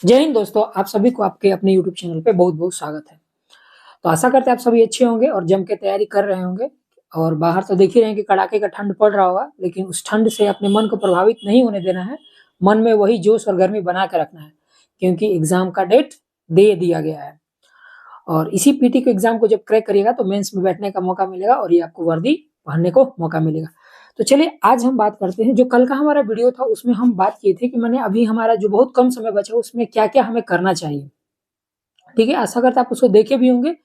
जय हिंद दोस्तों, आप सभी को आपके अपने यूट्यूब चैनल पे बहुत बहुत स्वागत है। तो आशा करते हैं आप सभी अच्छे होंगे और जम के तैयारी कर रहे होंगे। और बाहर तो देख ही रहे हैं कि कड़ाके का ठंड पड़ रहा होगा, लेकिन उस ठंड से अपने मन को प्रभावित नहीं होने देना है। मन में वही जोश और गर्मी बना के रखना है, क्योंकि एग्जाम का डेट दे दिया गया है। और इसी पीटी के एग्जाम को जब क्रैक करिएगा तो मेंस में बैठने का मौका मिलेगा और ये आपको वर्दी पहनने को मौका मिलेगा। तो चलिए आज हम बात करते हैं, जो कल का हमारा वीडियो था उसमें हम बात किए थे कि मैंने अभी हमारा जो बहुत कम समय बचा उसमें क्या क्या हमें करना चाहिए। ठीक है, आशा करता आप उसको देखे भी होंगे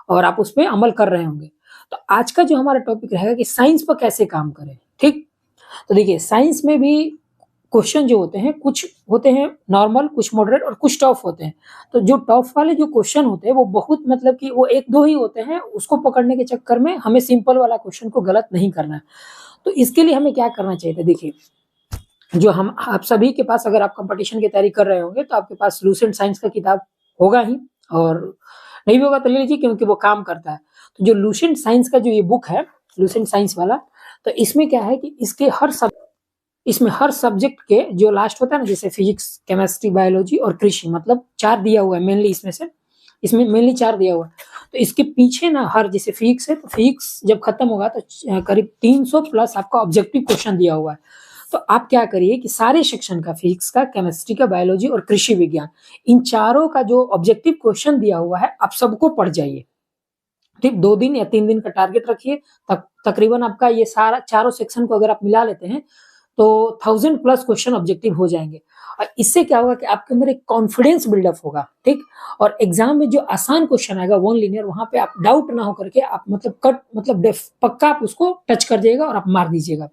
और आप उस पर अमल कर रहे होंगे। तो आज का जो हमारा टॉपिक रहेगा कि साइंस पर कैसे काम करें। ठीक, तो देखिए साइंस में भी क्वेश्चन जो होते हैं, कुछ होते हैं नॉर्मल, कुछ मॉडरेट और कुछ टफ होते हैं। तो जो टफ वाले जो क्वेश्चन होते हैं वो बहुत मतलब कि वो एक दो ही होते हैं, उसको पकड़ने के चक्कर में हमें सिंपल वाला क्वेश्चन को गलत नहीं करना है। तो इसके लिए हमें क्या करना चाहिए था, देखिए जो हम आप सभी के पास, अगर आप कंपटीशन की तैयारी कर रहे होंगे तो आपके पास लूसेंट साइंस का किताब होगा ही, और नहीं भी होगा तो ले लीजिए क्योंकि वो काम करता है। तो जो लूसेंट साइंस का जो ये बुक है, लूसेंट साइंस वाला, तो इसमें क्या है कि इसमें हर सब्जेक्ट के जो लास्ट होता है ना, जैसे फिजिक्स, केमिस्ट्री, बायोलॉजी और कृषि, मतलब 4 दिया हुआ है मेनली, इसमें मेनली 4 दिया हुआ है। तो इसके पीछे ना हर, जैसे फिजिक्स है तो फिजिक्स जब खत्म होगा तो करीब 300 प्लस आपका ऑब्जेक्टिव क्वेश्चन दिया हुआ है। तो आप क्या करिए कि सारे सेक्शन का, फिजिक्स का, केमिस्ट्री का, बायोलॉजी और कृषि विज्ञान, इन चारों का जो ऑब्जेक्टिव क्वेश्चन दिया हुआ है आप सबको पढ़ जाइए। ठीक, 2 दिन या 3 दिन का टारगेट रखिए। तकरीबन आपका ये सारा चारों सेक्शन को अगर आप मिला लेते हैं तो 1000 प्लस क्वेश्चन ऑब्जेक्टिव हो जाएंगे। और इससे क्या होगा कि आपके अंदर एक कॉन्फिडेंस बिल्डअप होगा। ठीक, और एग्जाम में जो आसान क्वेश्चन आएगा वन लिनियर, वहां पे आप डाउट ना होकर के आप मतलब पक्का आप उसको टच कर जाएगा और आप मार दीजिएगा।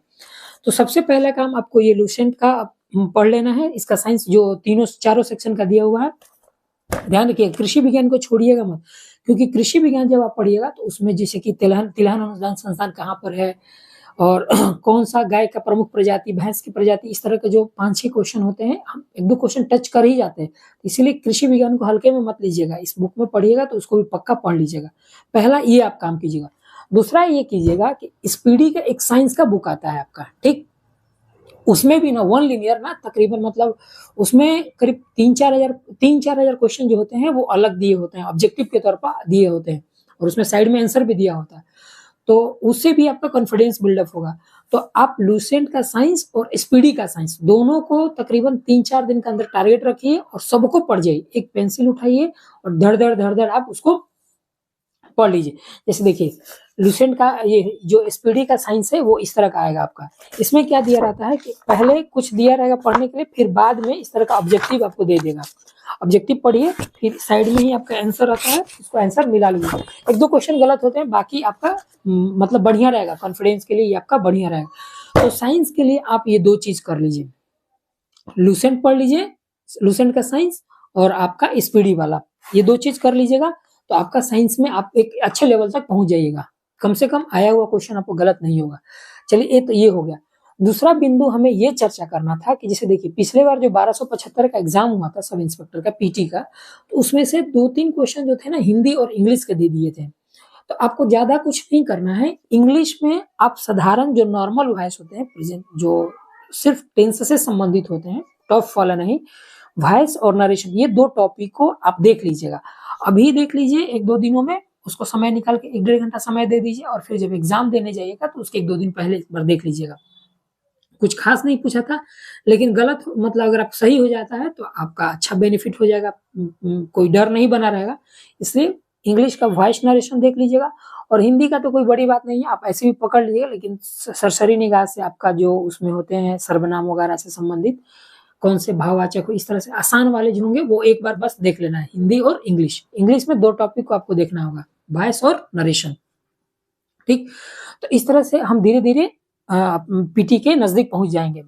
तो सबसे पहला काम आपको ये लूसेंट का पढ़ लेना है। इसका साइंस जो तीनों चारों सेक्शन का दिया हुआ है, ध्यान रखिए कृषि विज्ञान को छोड़िएगा मत, क्योंकि कृषि विज्ञान जब आप पढ़िएगा तो उसमें जैसे कि तिलहन अनुसंधान संस्थान कहाँ पर है, और कौन सा गाय का प्रमुख प्रजाति, भैंस की प्रजाति, इस तरह के जो 5-6 क्वेश्चन होते हैं, हम एक दो क्वेश्चन टच कर ही जाते हैं। इसीलिए कृषि विज्ञान को हल्के में मत लीजिएगा, इस बुक में पढ़िएगा तो उसको भी पक्का पढ़ लीजिएगा। पहला ये आप काम कीजिएगा। दूसरा ये कीजिएगा कि स्पीडी का एक साइंस का बुक आता है आपका, ठीक, उसमें भी ना वन लिनियर ना तकरीबन मतलब उसमें करीब 3-4 हजार क्वेश्चन जो होते हैं वो अलग दिए होते हैं, ऑब्जेक्टिव के तौर पर दिए होते हैं, और उसमें साइड में आंसर भी दिया होता है। तो उससे भी आपका कॉन्फिडेंस बिल्डअप होगा। तो आप लूसेंट का साइंस और स्पीडी का साइंस दोनों को तकरीबन 3-4 दिन के अंदर टारगेट रखिए और सबको पढ़ जाइए। एक पेंसिल उठाइए और धड़ धड़ आप उसको पढ़ लीजिए। जैसे देखिए लूसेंट का ये जो स्पीडी का साइंस है वो इस तरह का आएगा आपका। इसमें क्या दिया रहता है कि पहले कुछ दिया रहेगा पढ़ने के लिए, फिर बाद में इस तरह का ऑब्जेक्टिव आपको दे देगा। ऑब्जेक्टिव पढ़िए, फिर साइड में ही आपका आंसर आता है, उसको आंसर मिला लीजिए। एक दो क्वेश्चन गलत होते हैं, बाकी आपका मतलब बढ़िया रहेगा, कॉन्फिडेंस के लिए ये आपका बढ़िया रहेगा। तो साइंस के लिए आप ये 2 चीज कर लीजिए, लूसेंट पढ़ लीजिए, लूसेंट का साइंस, और आपका स्पीडी वाला, ये 2 चीज कर लीजिएगा। तो आपका साइंस में आप एक अच्छे लेवल तक पहुंच जाइएगा, कम से कम आया हुआ क्वेश्चन आपको गलत नहीं होगा। चलिए एक तो ये हो गया। दूसरा बिंदु हमें ये चर्चा करना था कि जैसे देखिए पिछले बार जो 1275 का एग्जाम हुआ था सब इंस्पेक्टर का, पीटी का, तो उसमें से 2-3 क्वेश्चन जो थे ना हिंदी और इंग्लिश के दे दिए थे। तो आपको ज्यादा कुछ नहीं करना है। इंग्लिश में आप साधारण जो नॉर्मल वॉइस होते हैं, प्रेजेंट जो सिर्फ टेंस से संबंधित होते हैं, टफ वाला नहीं, वॉइस और नरेशन, ये 2 टॉपिक को आप देख लीजिएगा। अभी देख लीजिए 1-2 दिनों में, उसको समय निकाल के 1-1.5 घंटा समय दे दीजिए, और फिर जब एग्जाम देने जाइएगा तो उसके 1-2 दिन पहले एक बार देख लीजिएगा। कुछ खास नहीं पूछा था, लेकिन गलत मतलब अगर आप सही हो जाता है तो आपका अच्छा बेनिफिट हो जाएगा, कोई डर नहीं बना रहेगा। इसलिए इंग्लिश का वॉइस नरेशन देख लीजिएगा, और हिंदी का तो कोई बड़ी बात नहीं है, आप ऐसे भी पकड़ लीजिएगा, लेकिन सरसरी निगाह से आपका जो उसमें होते हैं सर्वनाम वगैरह से संबंधित कौन से भाववाचक हो, इस तरह से आसान वाले जो होंगे वो एक बार बस देख लेना है। हिंदी और इंग्लिश, इंग्लिश में 2 टॉपिक को आपको देखना होगा, वॉइस और नरेशन। ठीक, तो इस तरह से हम धीरे धीरे पीटी के नजदीक पहुंच जाएंगे।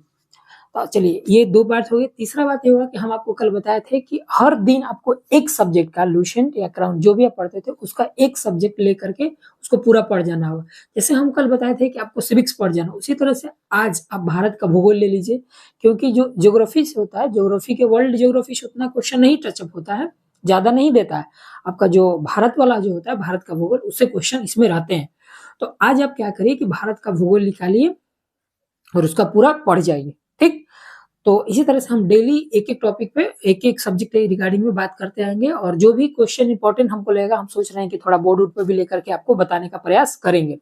तो चलिए ये 2 बात हो गई। तीसरा बात ये होगा कि हम आपको कल बताए थे कि हर दिन आपको एक सब्जेक्ट का, लूसेंट या क्राउन जो भी आप पढ़ते थे उसका एक सब्जेक्ट लेकर के उसको पूरा पढ़ जाना होगा। जैसे हम कल बताए थे कि आपको सिविक्स पढ़ जाना, उसी तरह से आज आप भारत का भूगोल ले लीजिए, क्योंकि जो ज्योग्राफी से होता है, ज्योग्राफी के वर्ल्ड ज्योग्राफी से उतना क्वेश्चन नहीं टचअप होता है, ज्यादा नहीं देता है। आपका जो भारत वाला जो होता है, भारत का भूगोल, उससे क्वेश्चन इसमें रहते हैं। तो आज आप क्या करिए कि भारत का भूगोल निकालिए और उसका पूरा पढ़ जाइए। ठीक, तो इसी तरह से हम डेली एक-एक टॉपिक पे एक-एक सब्जेक्ट के रिगार्डिंग में बात करते आएँगे और जो भी क्वेश्चन इंपॉर्टेंट हमको लगेगा हम सोच रहे हैं कि थोड़ा बोर्ड वोर्ड पे भी लेकर के आपको बताने का प्रयास करेंगे।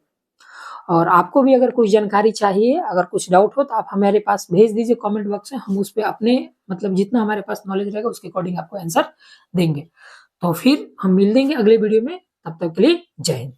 और आपको भी अगर कोई जानकारी चाहिए, अगर कुछ डाउट हो तो आप हमारे पास भेज दीजिए कमेंट बॉक्स में, हम उस पे अपने मतलब जितना हमारे पास नॉलेज रहेगा उसके अकॉर्डिंग आपको आंसर देंगे। तो फिर हम मिल लेंगे अगले वीडियो में, तब तक के लिए जय हिंद।